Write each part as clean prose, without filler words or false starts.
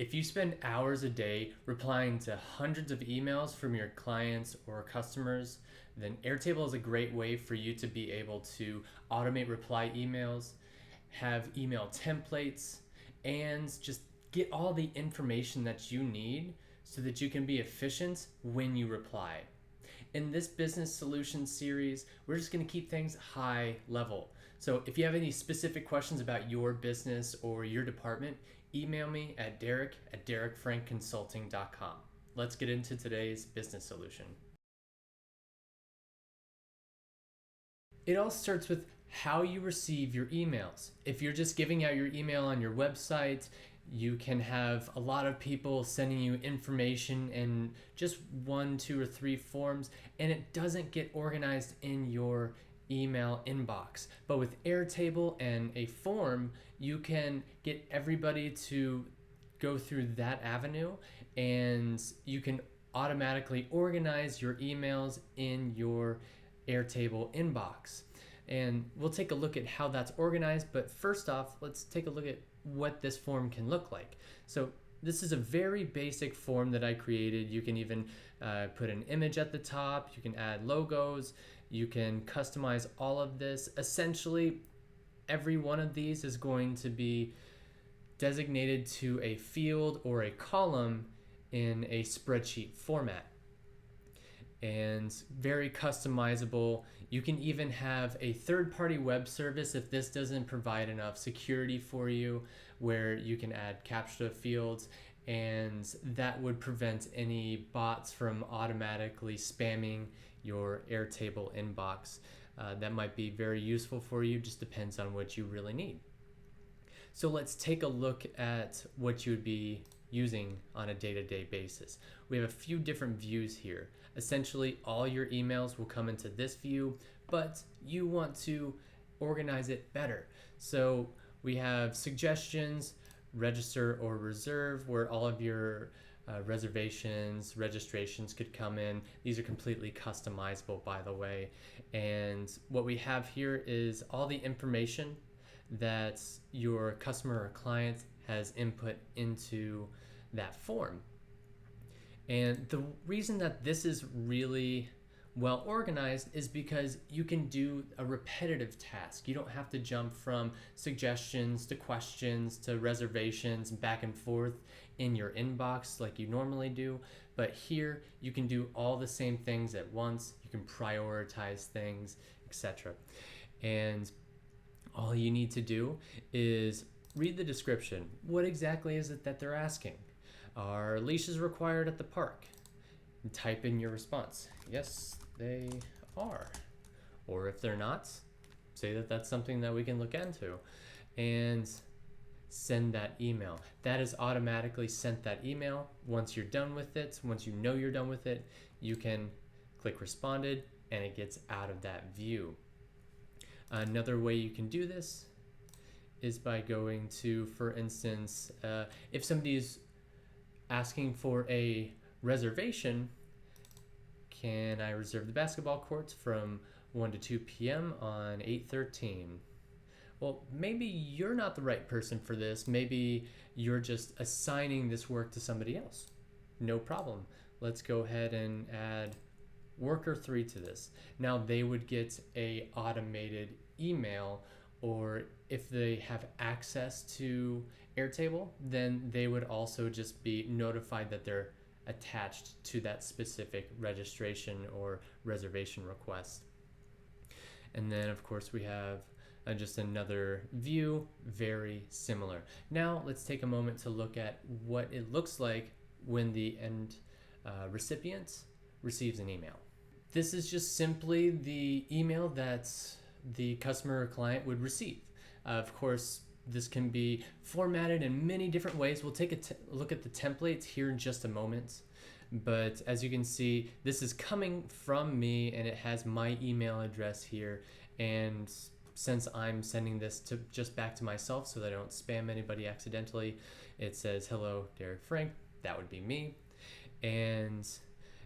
If you spend hours a day replying to hundreds of emails from your clients or customers, then Airtable is a great way for you to be able to automate reply emails, have email templates, and just get all the information that you need so that you can be efficient when you reply. In this business solutions series, we're just going to keep things high level. So if you have any specific questions about your business or your department, email me at derek@derekfrankconsulting.com. Let's get into today's business solution. It all starts with how you receive your emails. If you're just giving out your email on your website, you can have a lot of people sending you information in just one, two, or three forms, and it doesn't get organized in your email inbox. But with Airtable and a form, you can get everybody to go through that avenue, and you can automatically organize your emails in your Airtable inbox. And we'll take a look at how that's organized, but first off, let's take a look at what this form can look like. So this is a very basic form that I created. You can even put an image at the top, you can add logos, you can customize all of this. Essentially, every one of these is going to be designated to a field or a column in a spreadsheet format, and very customizable. You can even have a third-party web service if this doesn't provide enough security for you, where you can add CAPTCHA fields, and that would prevent any bots from automatically spamming your Airtable inbox. That might be very useful for you, just depends on what you really need. So let's take a look at what you would be using on a day-to-day basis. We have a few different views here. Essentially, all your emails will come into this view, but you want to organize it better. So we have suggestions, register or reserve, where all of your reservations, registrations could come in. These are completely customizable, by the way. And what we have here is all the information that your customer or client has input into that form. And the reason that this is really well organized is because you can do a repetitive task. You don't have to jump from suggestions to questions to reservations back and forth in your inbox like you normally do. But here you can do all the same things at once. You can prioritize things, etc. And all you need to do is read the description. What exactly is it that they're asking? Are leashes required at the park? And type in your response. Yes, they are. Or if they're not, say that that's something that we can look into, and send that email. That is automatically sent, that email. Once you're done with it, once you know you're done with it, you can click responded and it gets out of that view. Another way you can do this is by going to, for instance, if somebody is asking for a reservation, can I reserve the basketball courts from 1 to 2 p.m. on 8/13? Well, maybe you're not the right person for this. Maybe you're just assigning this work to somebody else. No problem. Let's go ahead and add worker 3 to this. Now they would get a automated email, or if they have access to Airtable, then they would also just be notified that they're attached to that specific registration or reservation request. And then of course we have just another view, very similar. Now let's take a moment to look at what it looks like when the end recipient receives an email. This is just simply the email that the customer or client would receive. Of course, this can be formatted in many different ways. We'll take a look at the templates here in just a moment. But as you can see, this is coming from me and it has my email address here. And since I'm sending this to just back to myself so that I don't spam anybody accidentally, it says, hello, Derek Frank. That would be me. And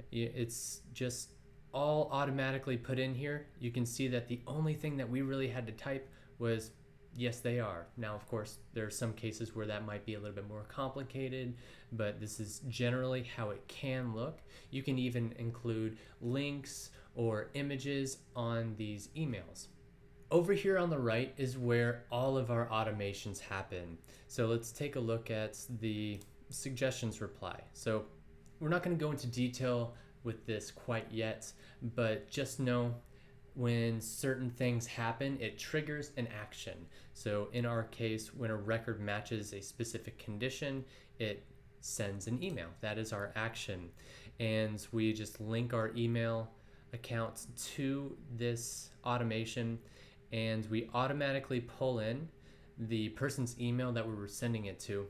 it's just all automatically put in here. You can see that the only thing that we really had to type was Yes, they are. Now, of course, there are some cases where that might be a little bit more complicated, but this is generally how it can look. You can even include links or images on these emails. Over here on the right is where all of our automations happen. So let's take a look at the suggestions reply. So we're not going to go into detail with this quite yet, but just know when certain things happen, it triggers an action. So in our case, when a record matches a specific condition, it sends an email. That is our action. And we just link our email account to this automation, and we automatically pull in the person's email that we were sending it to.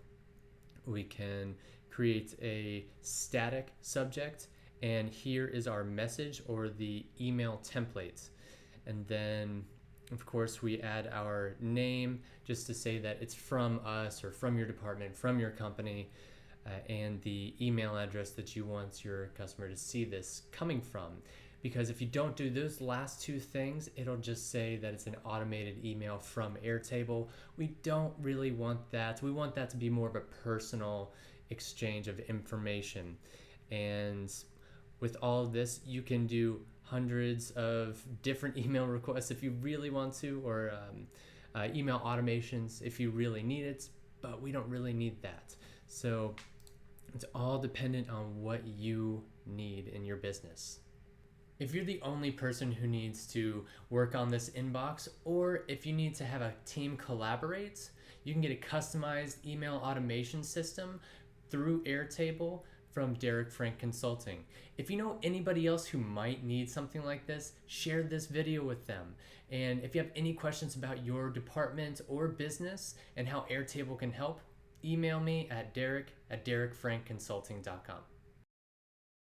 We can create a static subject, and here is our message or the email template. And then, of course, we add our name just to say that it's from us or from your department, from your company, and the email address that you want your customer to see this coming from. Because if you don't do those last two things, it'll just say that it's an automated email from Airtable. We don't really want that. We want that to be more of a personal exchange of information. And with all of this, you can do hundreds of different email requests if you really want to, or email automations if you really need it, but we don't really need that. So it's all dependent on what you need in your business. If you're the only person who needs to work on this inbox, or if you need to have a team collaborate, you can get a customized email automation system through Airtable from Derek Frank Consulting. If you know anybody else who might need something like this, share this video with them. And if you have any questions about your department or business and how Airtable can help, email me at derek@derekfrankconsulting.com.